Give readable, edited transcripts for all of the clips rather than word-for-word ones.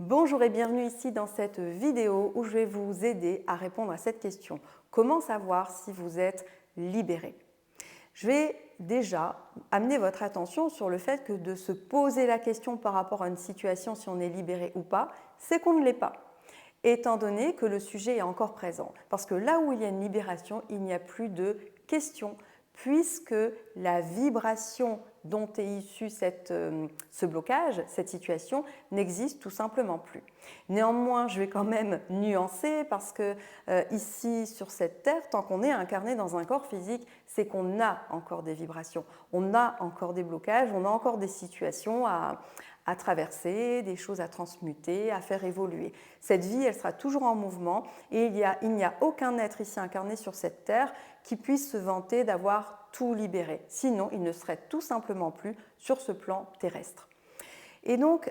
Bonjour et bienvenue ici dans cette vidéo où je vais vous aider à répondre à cette question. Comment savoir si vous êtes libéré? Je vais déjà amener votre attention sur le fait que de se poser la question par rapport à une situation si on est libéré ou pas, c'est qu'on ne l'est pas, étant donné que le sujet est encore présent. Parce que là où il y a une libération, il n'y a plus de question, puisque la vibration dont est issu ce blocage, cette situation, n'existe tout simplement plus. Néanmoins, je vais quand même nuancer parce que ici, sur cette Terre, tant qu'on est incarné dans un corps physique, c'est qu'on a encore des vibrations, on a encore des blocages, on a encore des situations à traverser, des choses à transmuter, à faire évoluer. Cette vie, elle sera toujours en mouvement et il n'y a aucun être ici incarné sur cette Terre qui puisse se vanter d'avoir tout libéré. Sinon, il ne serait tout simplement plus sur ce plan terrestre. Et donc,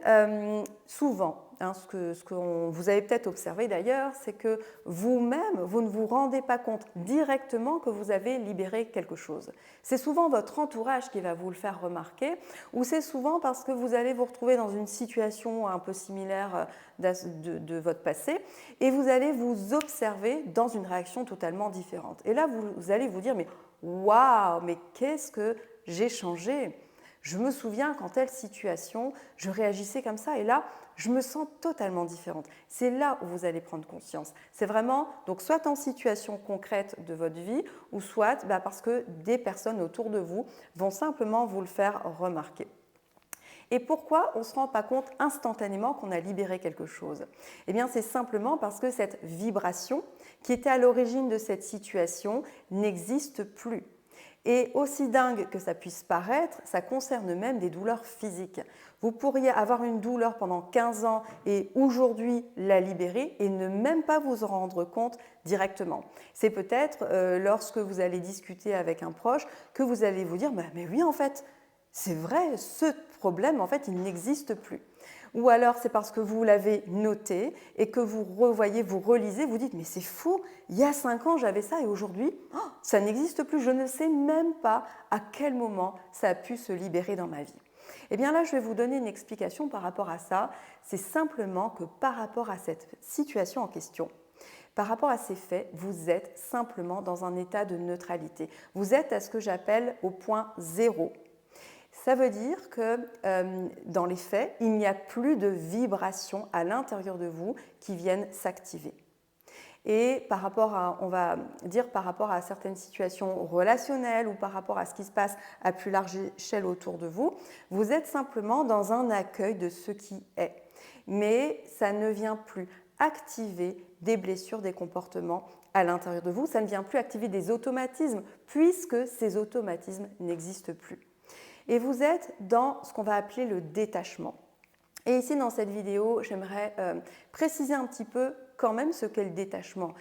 souvent, ce que vous avez peut-être observé d'ailleurs, c'est que vous-même, vous ne vous rendez pas compte directement que vous avez libéré quelque chose. C'est souvent votre entourage qui va vous le faire remarquer, ou c'est souvent parce que vous allez vous retrouver dans une situation un peu similaire de votre passé, et vous allez vous observer dans une réaction totalement différente. Et là, vous allez vous dire, mais waouh, mais qu'est-ce que j'ai changé ? Je me souviens qu'en telle situation, je réagissais comme ça et là, je me sens totalement différente. C'est là où vous allez prendre conscience. C'est vraiment, donc soit en situation concrète de votre vie ou soit parce que des personnes autour de vous vont simplement vous le faire remarquer. Et pourquoi on ne se rend pas compte instantanément qu'on a libéré quelque chose? Eh bien, c'est simplement parce que cette vibration qui était à l'origine de cette situation n'existe plus. Et aussi dingue que ça puisse paraître, ça concerne même des douleurs physiques. Vous pourriez avoir une douleur pendant 15 ans et aujourd'hui la libérer et ne même pas vous en rendre compte directement. C'est peut-être lorsque vous allez discuter avec un proche que vous allez vous dire mais oui en fait, c'est vrai, ce problème en fait il n'existe plus. Ou alors c'est parce que vous l'avez noté et que vous revoyez, vous relisez, vous dites mais c'est fou, il y a 5 ans j'avais ça et aujourd'hui ça n'existe plus, je ne sais même pas à quel moment ça a pu se libérer dans ma vie. Et bien là je vais vous donner une explication par rapport à ça, c'est simplement que par rapport à cette situation en question, par rapport à ces faits, vous êtes simplement dans un état de neutralité. Vous êtes à ce que j'appelle au point zéro. Ça veut dire que dans les faits, il n'y a plus de vibrations à l'intérieur de vous qui viennent s'activer. Et par rapport à, on va dire par rapport à certaines situations relationnelles ou par rapport à ce qui se passe à plus large échelle autour de vous, vous êtes simplement dans un accueil de ce qui est. Mais ça ne vient plus activer des blessures, des comportements à l'intérieur de vous, ça ne vient plus activer des automatismes puisque ces automatismes n'existent plus. Et vous êtes dans ce qu'on va appeler le détachement. Et ici, dans cette vidéo, j'aimerais préciser un petit peu quand même ce qu'est le détachement,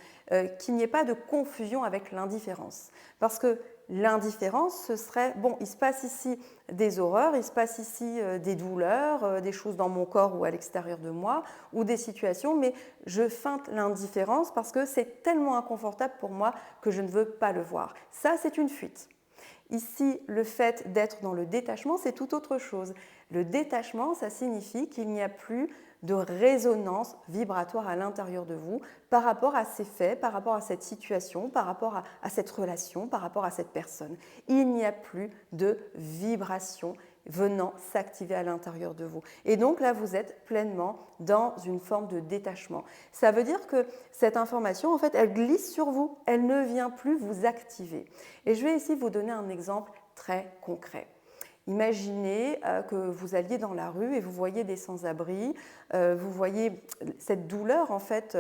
qu'il n'y ait pas de confusion avec l'indifférence. Parce que l'indifférence, ce serait, bon, il se passe ici des horreurs, il se passe ici des douleurs, des choses dans mon corps ou à l'extérieur de moi, ou des situations, mais je feinte l'indifférence parce que c'est tellement inconfortable pour moi que je ne veux pas le voir. Ça, c'est une fuite. Ici, le fait d'être dans le détachement, c'est tout autre chose. Le détachement, ça signifie qu'il n'y a plus de résonance vibratoire à l'intérieur de vous par rapport à ces faits, par rapport à cette situation, par rapport à cette relation, par rapport à cette personne. Il n'y a plus de vibration venant s'activer à l'intérieur de vous. Et donc là, vous êtes pleinement dans une forme de détachement. Ça veut dire que cette information, en fait, elle glisse sur vous, elle ne vient plus vous activer. Et je vais ici vous donner un exemple très concret. Imaginez que vous alliez dans la rue et vous voyez des sans-abri, vous voyez cette douleur, en fait,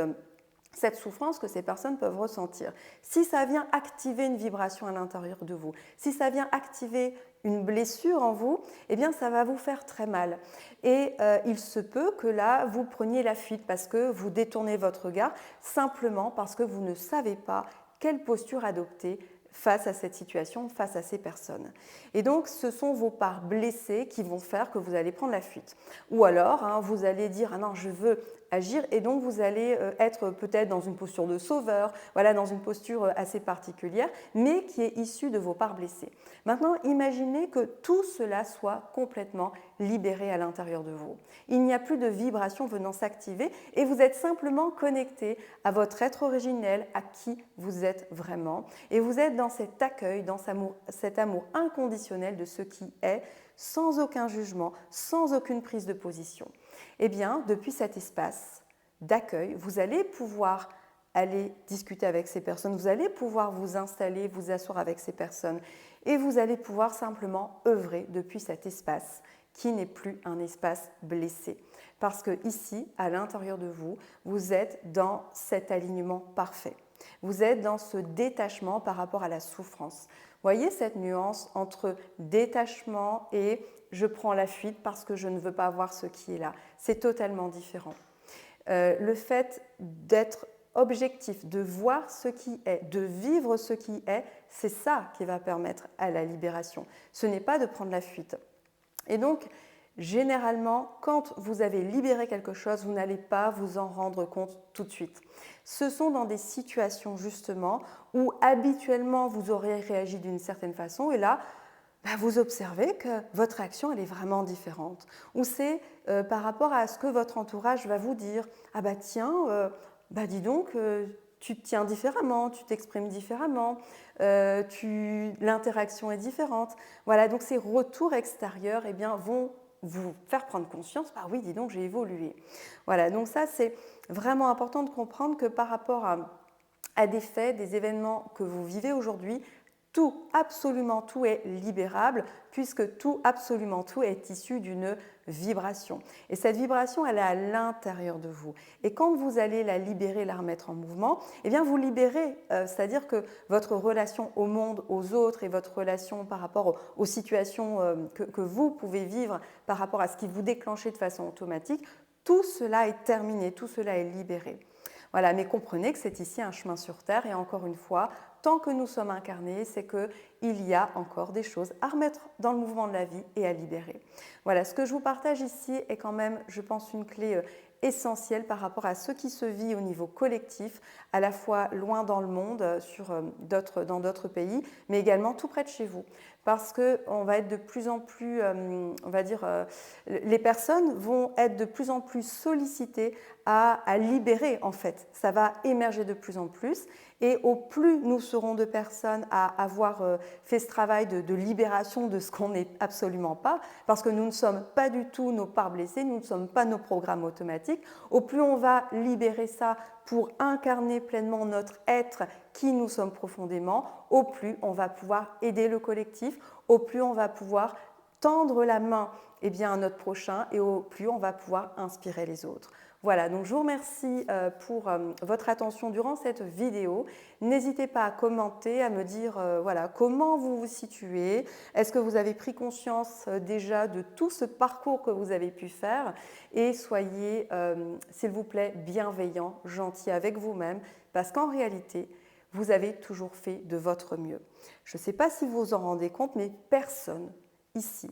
cette souffrance que ces personnes peuvent ressentir. Si ça vient activer une vibration à l'intérieur de vous, si ça vient activer une blessure en vous, eh bien ça va vous faire très mal. Et il se peut que là, vous preniez la fuite parce que vous détournez votre regard simplement parce que vous ne savez pas quelle posture adopter face à cette situation, face à ces personnes. Et donc, ce sont vos parts blessées qui vont faire que vous allez prendre la fuite. Ou alors, vous allez dire « Ah non, je veux agir » et donc vous allez être peut-être dans une posture de sauveur, voilà, dans une posture assez particulière, mais qui est issue de vos parts blessées. Maintenant, imaginez que tout cela soit complètement libéré à l'intérieur de vous. Il n'y a plus de vibrations venant s'activer et vous êtes simplement connecté à votre être originel, à qui vous êtes vraiment. Et vous êtes dans cet accueil, dans cet amour inconditionnel de ce qui est, sans aucun jugement, sans aucune prise de position. Eh bien, depuis cet espace d'accueil, vous allez pouvoir aller discuter avec ces personnes, vous allez pouvoir vous installer, vous asseoir avec ces personnes et vous allez pouvoir simplement œuvrer depuis cet espace qui n'est plus un espace blessé. Parce que ici, à l'intérieur de vous, vous êtes dans cet alignement parfait. Vous êtes dans ce détachement par rapport à la souffrance. Voyez cette nuance entre détachement et je prends la fuite parce que je ne veux pas voir ce qui est là. C'est totalement différent. Le fait d'être objectif, de voir ce qui est, de vivre ce qui est, c'est ça qui va permettre à la libération. Ce n'est pas de prendre la fuite. Et donc, généralement, quand vous avez libéré quelque chose, vous n'allez pas vous en rendre compte tout de suite. Ce sont dans des situations justement où habituellement vous auriez réagi d'une certaine façon et là, vous observez que votre réaction elle est vraiment différente. Ou c'est par rapport à ce que votre entourage va vous dire. Ah bah tiens, dis donc, tu te tiens différemment, tu t'exprimes différemment, l'interaction est différente. Voilà, donc ces retours extérieurs vont vous faire prendre conscience, oui, dis donc, j'ai évolué. Voilà, donc ça, c'est vraiment important de comprendre que par rapport à des faits, des événements que vous vivez aujourd'hui, tout, absolument tout est libérable puisque tout, absolument tout est issu d'une vibration. Et cette vibration, elle est à l'intérieur de vous. Et quand vous allez la libérer, la remettre en mouvement, vous libérez, c'est-à-dire que votre relation au monde, aux autres et votre relation par rapport aux situations que vous pouvez vivre par rapport à ce qui vous déclenchez de façon automatique, tout cela est terminé, tout cela est libéré. Voilà, mais comprenez que c'est ici un chemin sur Terre et encore une fois, tant que nous sommes incarnés, c'est qu'il y a encore des choses à remettre dans le mouvement de la vie et à libérer. Voilà, ce que je vous partage ici est quand même, je pense, une clé essentielle par rapport à ce qui se vit au niveau collectif, à la fois loin dans le monde, dans d'autres pays, mais également tout près de chez vous. Parce qu'on va être de plus en plus, les personnes vont être de plus en plus sollicitées à libérer en fait. Ça va émerger de plus en plus et au plus nous serons de personnes à avoir fait ce travail de libération de ce qu'on n'est absolument pas, parce que nous ne sommes pas du tout nos parts blessées, nous ne sommes pas nos programmes automatiques, au plus on va libérer ça pour incarner pleinement notre être qui nous sommes profondément, au plus on va pouvoir aider le collectif, au plus on va pouvoir tendre la main à notre prochain et au plus on va pouvoir inspirer les autres. Voilà, donc je vous remercie pour votre attention durant cette vidéo. N'hésitez pas à commenter, à me dire comment vous vous situez. Est-ce que vous avez pris conscience déjà de tout ce parcours que vous avez pu faire? Et soyez, s'il vous plaît, bienveillant, gentil avec vous-même, parce qu'en réalité, vous avez toujours fait de votre mieux. Je ne sais pas si vous vous en rendez compte, mais personne ici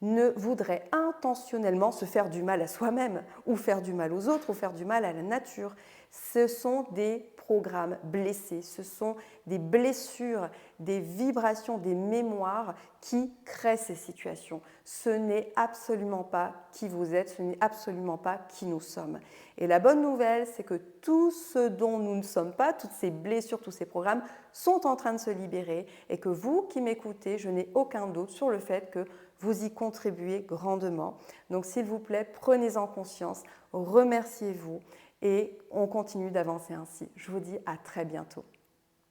ne voudrait intentionnellement se faire du mal à soi-même ou faire du mal aux autres ou faire du mal à la nature. Ce sont des programmes blessés, ce sont des blessures, des vibrations, des mémoires qui créent ces situations. Ce n'est absolument pas qui vous êtes, ce n'est absolument pas qui nous sommes. Et la bonne nouvelle, c'est que tout ce dont nous ne sommes pas, toutes ces blessures, tous ces programmes sont en train de se libérer et que vous qui m'écoutez, je n'ai aucun doute sur le fait que vous y contribuez grandement. Donc s'il vous plaît, prenez-en conscience, remerciez-vous et on continue d'avancer ainsi. Je vous dis à très bientôt.